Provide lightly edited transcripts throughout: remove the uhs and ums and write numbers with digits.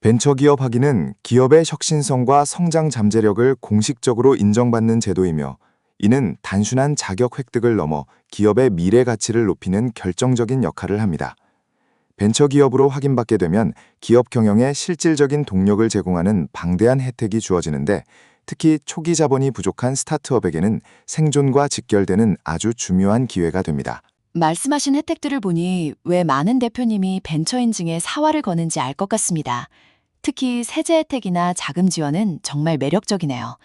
벤처기업 학위는 기업의 혁신성과 성장 잠재력을 공식적으로 인정받는 제도이며, 이는 단순한 자격 획득을 넘어 기업의 미래 가치를 높이는 결정적인 역할을 합니다. 벤처기업으로 확인받게 되면 기업 경영에 실질적인 동력을 제공하는 방대한 혜택이 주어지는데, 특히 초기 자본이 부족한 스타트업에게는 생존과 직결되는 아주 중요한 기회가 됩니다. 말씀하신 혜택들을 보니 왜 많은 대표님이 벤처 인증에 사활을 거는지 알 것 같습니다. 특히 세제 혜택이나 자금 지원은 정말 매력적이네요.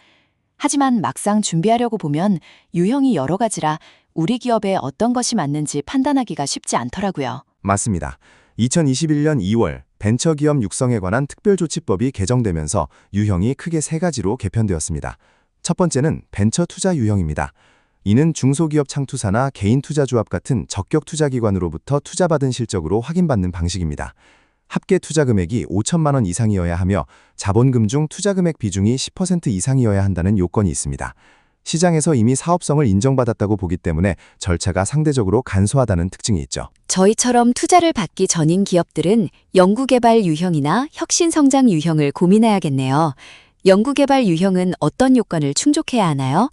하지만 막상 준비하려고 보면 유형이 여러 가지라 우리 기업에 어떤 것이 맞는지 판단하기가 쉽지 않더라고요. 맞습니다. 2021년 2월 벤처기업 육성에 관한 특별조치법이 개정되면서 유형이 크게 세 가지로 개편되었습니다. 첫 번째는 벤처 투자 유형입니다. 이는 중소기업 창투사나 개인 투자조합 같은 적격 투자기관으로부터 투자받은 실적으로 확인받는 방식입니다. 합계 투자 금액이 5천만 원 이상이어야 하며 자본금 중 투자 금액 비중이 10% 이상이어야 한다는 요건이 있습니다. 시장에서 이미 사업성을 인정받았다고 보기 때문에 절차가 상대적으로 간소하다는 특징이 있죠. 저희처럼 투자를 받기 전인 기업들은 연구개발 유형이나 혁신성장 유형을 고민해야겠네요. 연구개발 유형은 어떤 요건을 충족해야 하나요?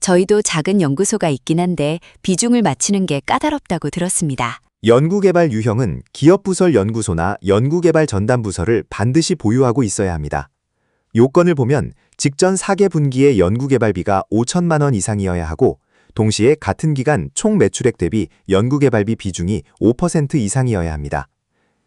저희도 작은 연구소가 있긴 한데 비중을 맞추는 게 까다롭다고 들었습니다. 연구개발 유형은 기업부설 연구소나 연구개발 전담부서를 반드시 보유하고 있어야 합니다. 요건을 보면 직전 4개 분기의 연구개발비가 5천만 원 이상이어야 하고, 동시에 같은 기간 총 매출액 대비 연구개발비 비중이 5% 이상이어야 합니다.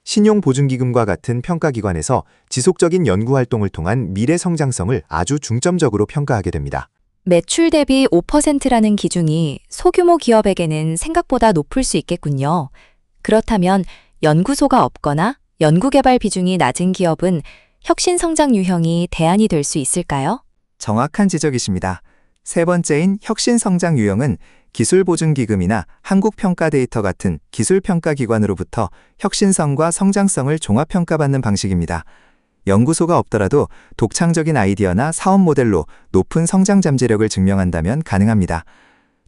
신용보증기금과 같은 평가기관에서 지속적인 연구활동을 통한 미래 성장성을 아주 중점적으로 평가하게 됩니다. 매출 대비 5%라는 기준이 소규모 기업에게는 생각보다 높을 수 있겠군요. 그렇다면 연구소가 없거나 연구개발 비중이 낮은 기업은 혁신성장 유형이 대안이 될 수 있을까요? 정확한 지적이십니다. 세 번째인 혁신성장 유형은 기술보증기금이나 한국평가데이터 같은 기술평가기관으로부터 혁신성과 성장성을 종합평가받는 방식입니다. 연구소가 없더라도 독창적인 아이디어나 사업 모델로 높은 성장 잠재력을 증명한다면 가능합니다.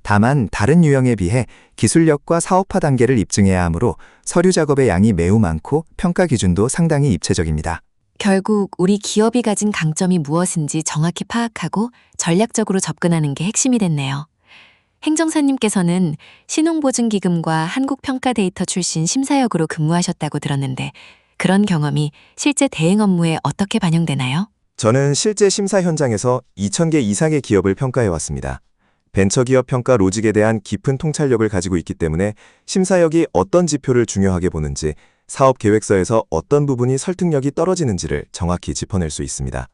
다만 다른 유형에 비해 기술력과 사업화 단계를 입증해야 하므로 서류 작업의 양이 매우 많고 평가 기준도 상당히 입체적입니다. 결국 우리 기업이 가진 강점이 무엇인지 정확히 파악하고 전략적으로 접근하는 게 핵심이 됐네요. 행정사님께서는 신용보증기금과 한국평가데이터 출신 심사역으로 근무하셨다고 들었는데 그런 경험이 실제 대행 업무에 어떻게 반영되나요? 저는 실제 심사 현장에서 2,000개 이상의 기업을 평가해왔습니다. 벤처기업 평가 로직에 대한 깊은 통찰력을 가지고 있기 때문에 심사역이 어떤 지표를 중요하게 보는지, 사업 계획서에서 어떤 부분이 설득력이 떨어지는지를 정확히 짚어낼 수 있습니다.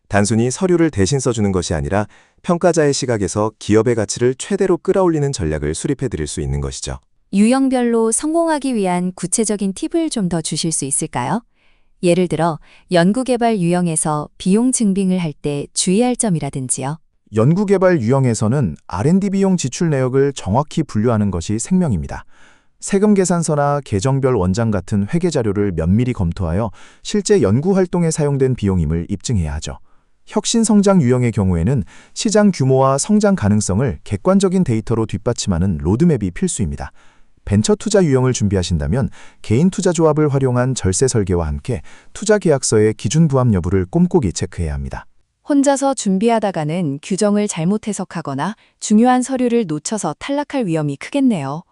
단순히 서류를 대신 써주는 것이 아니라 평가자의 시각에서 기업의 가치를 최대로 끌어올리는 전략을 수립해 드릴 수 있는 것이죠. 유형별로 성공하기 위한 구체적인 팁을 좀 더 주실 수 있을까요? 예를 들어 연구개발 유형에서 비용 증빙을 할 때 주의할 점이라든지요. 연구개발 유형에서는 R&D 비용 지출 내역을 정확히 분류하는 것이 생명입니다. 세금 계산서나 계정별 원장 같은 회계 자료를 면밀히 검토하여 실제 연구 활동에 사용된 비용임을 입증해야 하죠. 혁신성장 유형의 경우에는 시장 규모와 성장 가능성을 객관적인 데이터로 뒷받침하는 로드맵이 필수입니다. 벤처 투자 유형을 준비하신다면 개인 투자조합을 활용한 절세 설계와 함께 투자 계약서의 기준 부합 여부를 꼼꼼히 체크해야 합니다. 혼자서 준비하다가는 규정을 잘못 해석하거나 중요한 서류를 놓쳐서 탈락할 위험이 크겠네요.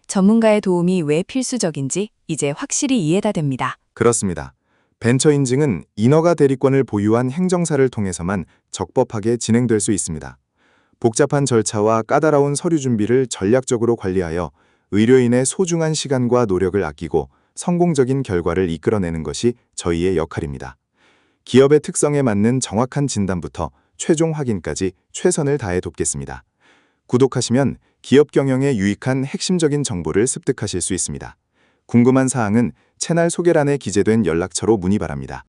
전문가의 도움이 왜 필수적인지 이제 확실히 이해가 됩니다. 그렇습니다. 벤처 인증은 인허가 대리권을 보유한 행정사를 통해서만 적법하게 진행될 수 있습니다. 복잡한 절차와 까다로운 서류 준비를 전략적으로 관리하여 의료인의 소중한 시간과 노력을 아끼고 성공적인 결과를 이끌어내는 것이 저희의 역할입니다. 기업의 특성에 맞는 정확한 진단부터 최종 확인까지 최선을 다해 돕겠습니다. 구독하시면 기업 경영에 유익한 핵심적인 정보를 습득하실 수 있습니다. 궁금한 사항은 채널 소개란에 기재된 연락처로 문의 바랍니다.